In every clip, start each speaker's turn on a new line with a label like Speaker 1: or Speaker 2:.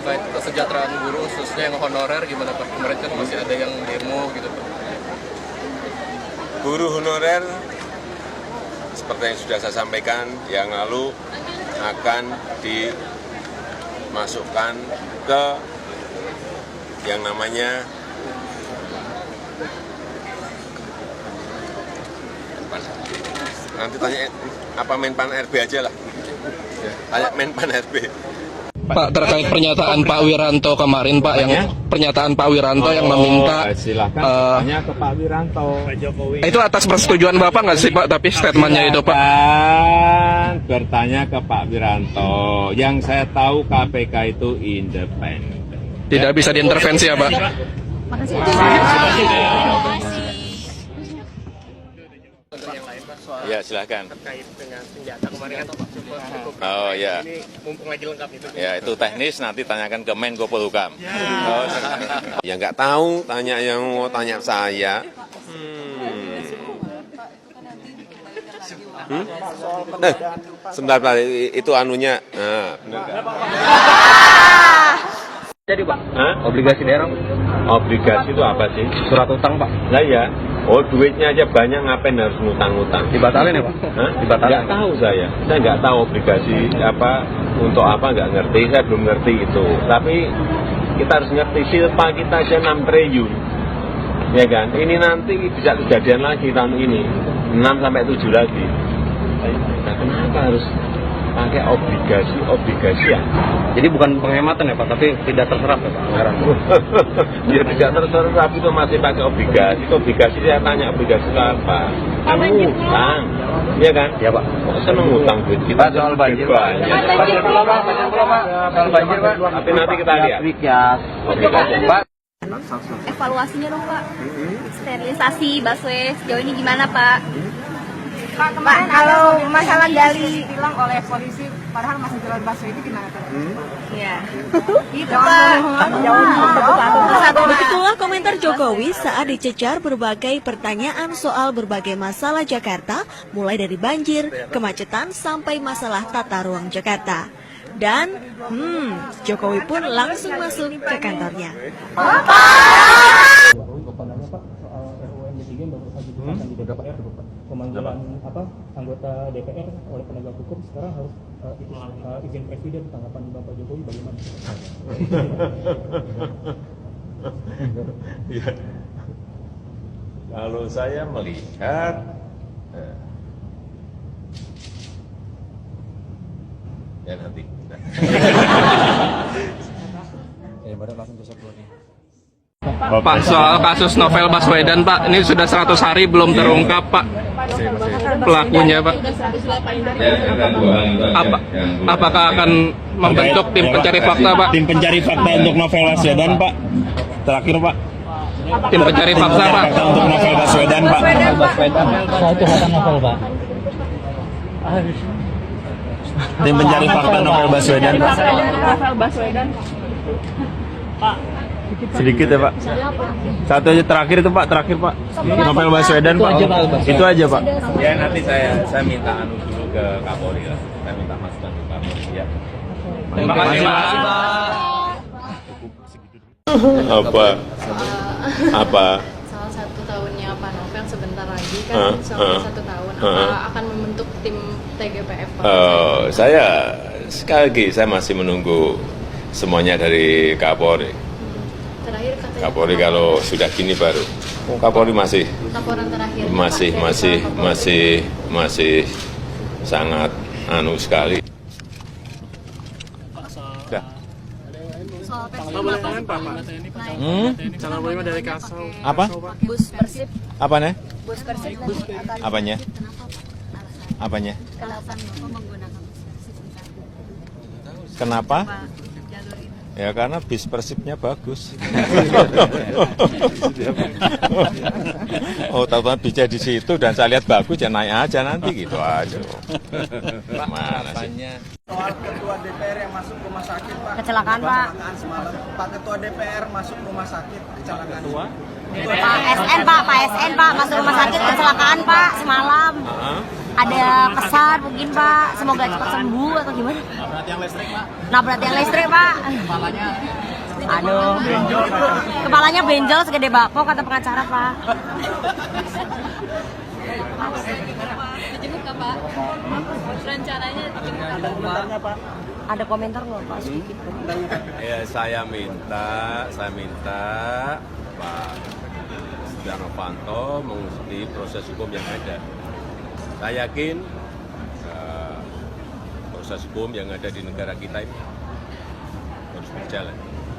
Speaker 1: terkait kesejahteraan guru khususnya yang honorer gimana Pak? Kemarin kan masih ada yang demo gitu Pak.
Speaker 2: Guru honorer seperti yang sudah saya sampaikan yang lalu akan dimasukkan ke yang namanya nanti tanya apa Menpan RB aja lah, tanya Menpan RB.
Speaker 3: Pak, terkait pernyataan Pak Wiranto kemarin Pak, yang pernyataan Pak Wiranto yang meminta
Speaker 2: silakan tanya ke Pak Wiranto.
Speaker 3: itu atas persetujuan Bapak nggak sih Pak, tapi statementnya itu Pak?
Speaker 2: Bertanya ke Pak Wiranto, yang saya tahu KPK itu independen.
Speaker 3: Tidak bisa diintervensi ya Pak?
Speaker 4: Makasih.
Speaker 2: Ya silakan.
Speaker 1: Terkait dengan senjata kemarin kan Pak.
Speaker 2: Oh ya.
Speaker 1: Ini mumpung lagi lengkap itu.
Speaker 2: Ya itu teknis, nanti tanyakan ke Menko Polhukam. Oh, ya nggak tahu, tanya yang mau tanya saya. Sebentar, itu anunya.
Speaker 3: Jadi Pak,
Speaker 2: Hah?
Speaker 3: obligasi daerah,
Speaker 2: Obligasi itu apa sih?
Speaker 3: surat utang Pak,
Speaker 2: Lah ya. Oh duitnya aja banyak, ngapain harus ngutang-ngutang?
Speaker 3: dibatalin ya Pak?
Speaker 2: Hah?
Speaker 3: Dibatalin?
Speaker 2: Nggak tahu saya nggak tahu obligasi apa untuk apa, nggak ngerti, saya belum ngerti itu. Tapi kita harus ngerti silpa kita aja 6 triliun, ya kan? Ini nanti bisa kejadian lagi tahun ini, 6 sampai 7 lagi. Nah, kenapa harus pakai obligasi ya?
Speaker 3: Jadi bukan penghematan ya Pak, tapi tidak terserap ya Pak anggaran?
Speaker 2: Ya tidak terserap itu masih pakai obligasi. Obligasi saya tanya obligasi itu apa? Kan utang, iya kan?
Speaker 3: Ya Pak.
Speaker 2: Kok seneng utang duit kita?
Speaker 3: Pak, soal banjir Pak. Banjir belum Pak, soal banjir Pak.
Speaker 2: Tapi nanti kita lihat.
Speaker 3: Obligasi Pak.
Speaker 4: Evaluasinya dong Pak. Sterilisasi busway sejauh ini gimana Pak? Pak, kemarin kalau masalah gali
Speaker 5: bilang oleh polisi, padahal masih jalan busway itu gimana Pak?
Speaker 4: Iya. Gitu Pak.
Speaker 6: Begitulah komentar Jokowi saat dicecar berbagai pertanyaan soal berbagai masalah Jakarta, mulai dari banjir, kemacetan, sampai masalah tata ruang Jakarta. Dan, Jokowi pun langsung masuk ke kantornya.
Speaker 7: Pemanggilan anggota DPR oleh penegak hukum sekarang harus izin presiden. Tanggapan Bapak Jokowi bagaimana?
Speaker 2: Ya. Kalau saya melihat ya nanti.
Speaker 3: Pak, soal kasus Novel Baswedan Pak, ini sudah 100 hari belum terungkap Pak pelakunya Pak. Apakah akan membentuk tim pencari fakta Pak?
Speaker 8: Tim pencari fakta untuk Novel Baswedan Pak. Terakhir Pak.
Speaker 3: Tim pencari fakta Pak.
Speaker 8: Untuk Novel Baswedan Pak. Tim pencari fakta Novel Baswedan Pak. Sedikit ya Pak. Satu aja terakhir itu Pak, terakhir Pak. Novel Baswedan Pak. Itu aja Pak.
Speaker 2: Ya nanti saya minta dulu ke Kapolri lah. Saya minta masukan ke Kapolri ya.
Speaker 3: Terima kasih Pak.
Speaker 2: Apa?
Speaker 9: Salah satu tahunnya Pak Novel sebentar lagi kan, insya Allah 1 tahun. Apa akan membentuk tim TGPF Pak?
Speaker 2: Saya sekali lagi saya masih menunggu semuanya dari Kapolri.
Speaker 9: Terakhir katanya
Speaker 2: Kapolri kalau sudah gini baru. Kapolri masih
Speaker 9: laporan terakhir
Speaker 2: masih sangat sekali.
Speaker 4: Soal
Speaker 1: dari Kasau.
Speaker 8: Apa?
Speaker 4: bus Persib,
Speaker 8: Apanya?
Speaker 4: bus Persib
Speaker 8: Apanya? Apanya?
Speaker 4: kenapa menggunakan sistem
Speaker 8: Kenapa?
Speaker 4: jalur ini?
Speaker 8: Ya karena bis Persibnya bagus. Oh, tahu-tahu bisa di situ dan saya lihat bagus ya naik aja nanti gitu aja. Mana sih?
Speaker 5: Soal Ketua DPR yang masuk rumah sakit Pak.
Speaker 4: Kecelakaan Pak.
Speaker 5: Semalam Pak Ketua DPR masuk rumah sakit kecelakaan.
Speaker 4: Pak SN Pak masuk rumah sakit kecelakaan Pak semalam. ada pesan mungkin Pak, semoga cepat sembuh atau gimana?
Speaker 5: Nabrak tiang listrik, Pak.
Speaker 4: Nabrak tiang listrik Pak.
Speaker 5: Kepalanya
Speaker 4: Aduh, kepalanya benjol segede bakpo kata pengacara Pak.
Speaker 9: Dijenguk nggak Pak? Rencananya dijenguk Pak?
Speaker 4: Ada komentar nggak Pak sedikit?
Speaker 2: Ya saya minta Pak Setia Novanto mengikuti proses hukum yang ada. Saya yakin proses hukum yang ada di negara kita ini harus berjalan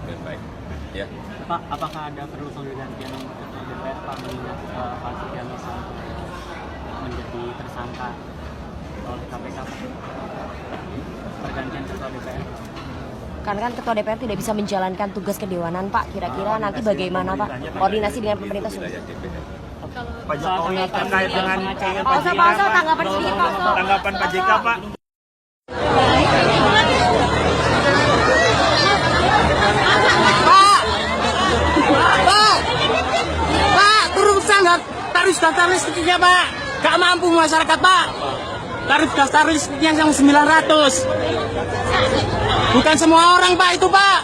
Speaker 2: dengan baik. Ya.
Speaker 7: Pak, apakah ada perlu penggantian DPR Pak mengingat Pak Setia Novanto menjadi tersangka oleh KPK? Pergantian ketua DPR.
Speaker 4: Karena kan ketua DPR tidak bisa menjalankan tugas kedewanan Pak. Kira-kira nanti bagaimana Pak? Koordinasi dengan pemerintah sudah.
Speaker 7: Pak Jokowi terkait dengan
Speaker 4: Pak Oso, tanggapan sedikit Pak Oso.
Speaker 7: tanggapan Pak JK Pak.
Speaker 5: Pak, turunkan tarif daftar listriknya Pak. Gak mampu masyarakat Pak. Tarif daftar listriknya yang 900. Bukan semua orang Pak itu Pak.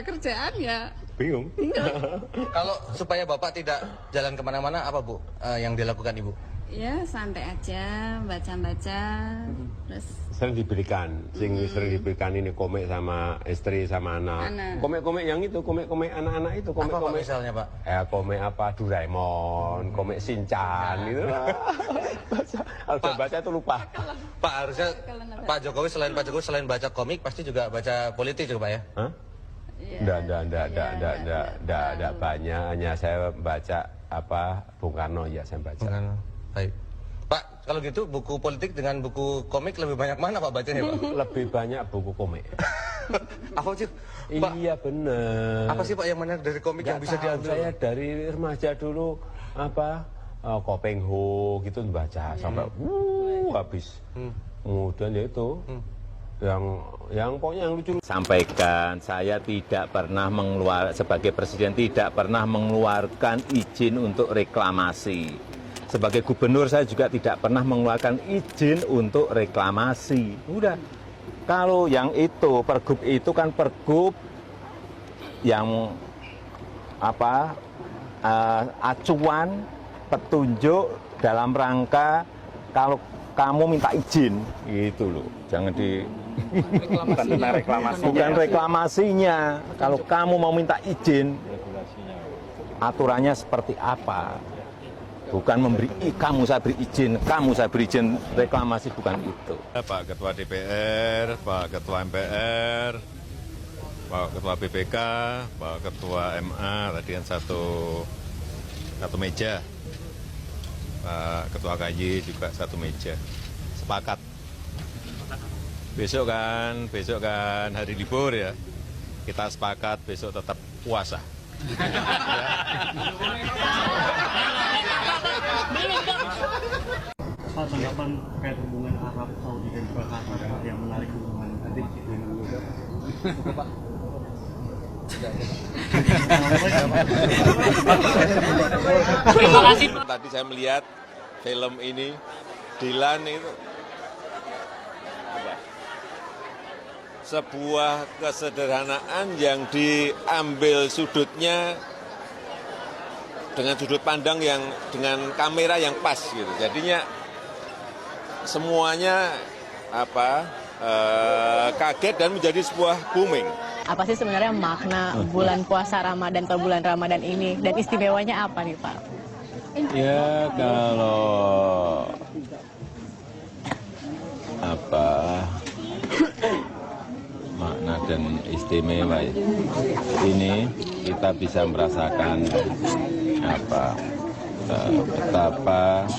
Speaker 9: Kerjaan ya.
Speaker 2: Bingung.
Speaker 5: Kalau supaya Bapak tidak jalan kemana-mana, apa Bu yang dilakukan Ibu?
Speaker 9: Ya santai aja, baca-baca, terus
Speaker 2: Sering diberikan ini komik sama istri sama anak. Komik-komik yang itu, komik-komik anak-anak itu,
Speaker 5: Apa Pak
Speaker 2: komik-komik
Speaker 5: misalnya Pak?
Speaker 2: komik apa Doraemon, komik Shinchan gitu. Kalau baca itu lupa.
Speaker 5: Pak harusnya Pak Jokowi selain baca komik pasti juga baca politik juga Pak ya?
Speaker 2: Hah? Enggak banyak, hanya saya baca Bung Karno ya saya baca.
Speaker 5: Baik. Pak, kalau gitu buku politik dengan buku komik lebih banyak mana Pak bacanya Pak?
Speaker 2: Lebih banyak buku komik.
Speaker 5: Apa sih? Pak,
Speaker 2: Iya bener.
Speaker 5: apa sih Pak yang mana dari komik yang bisa diambil?
Speaker 2: Saya dari remaja dulu Kopeng Ho gitu baca sampai habis. Kemudian ya itu yang pokoknya yang lucu. Sampaikan saya tidak pernah sebagai presiden tidak pernah mengeluarkan izin untuk reklamasi. Sebagai gubernur saya juga tidak pernah mengeluarkan izin untuk reklamasi. Udah. Kalau yang itu pergub itu kan pergub yang acuan petunjuk dalam rangka kalau kamu minta izin gitu loh. Jangan di bukan reklamasinya. Kalau kamu mau minta izin aturannya seperti apa? Bukan memberi kamu saya beri izin reklamasi, bukan itu. Pak Ketua DPR, Pak Ketua MPR, Pak Ketua BPK, Pak Ketua MA tadi kan satu meja. Pak Ketua KY juga satu meja. Sepakat. Besok kan hari libur ya. Kita sepakat besok tetap puasa.
Speaker 7: Pak, tanggapan terkait hubungan Arab Saudi dan juga Qatar Pak yang menarik hubungan tadi. Pak.
Speaker 2: Terima kasih. Tadi saya melihat film ini, Dilan itu sebuah kesederhanaan yang diambil sudutnya dengan sudut pandang yang dengan kamera yang pas gitu. Jadinya semuanya kaget dan menjadi sebuah booming.
Speaker 9: Apa sih sebenarnya makna bulan puasa Ramadan atau bulan Ramadan ini dan istimewanya apa nih Pak?
Speaker 2: Ya kalau makna dan istimewa ini kita bisa merasakan betapa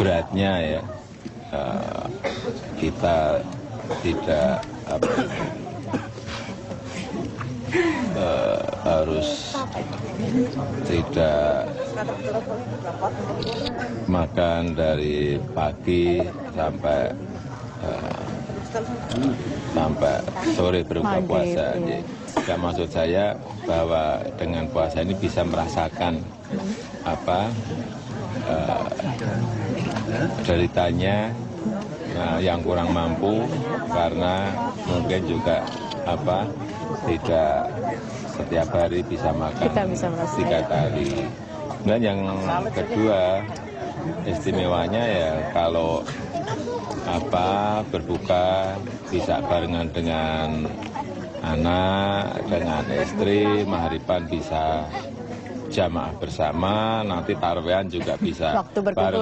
Speaker 2: beratnya ya kita tidak harus tidak makan dari pagi sampai sore berbuka puasa.
Speaker 8: tidak maksud saya bahwa dengan puasa ini bisa merasakan deritanya yang kurang mampu, karena mungkin juga tidak setiap hari bisa makan 3 kali. Dan yang kedua, istimewanya ya kalau berbuka bisa barengan dengan anak, dengan istri, maghriban bisa jamaah bersama, nanti tarawih juga bisa bareng.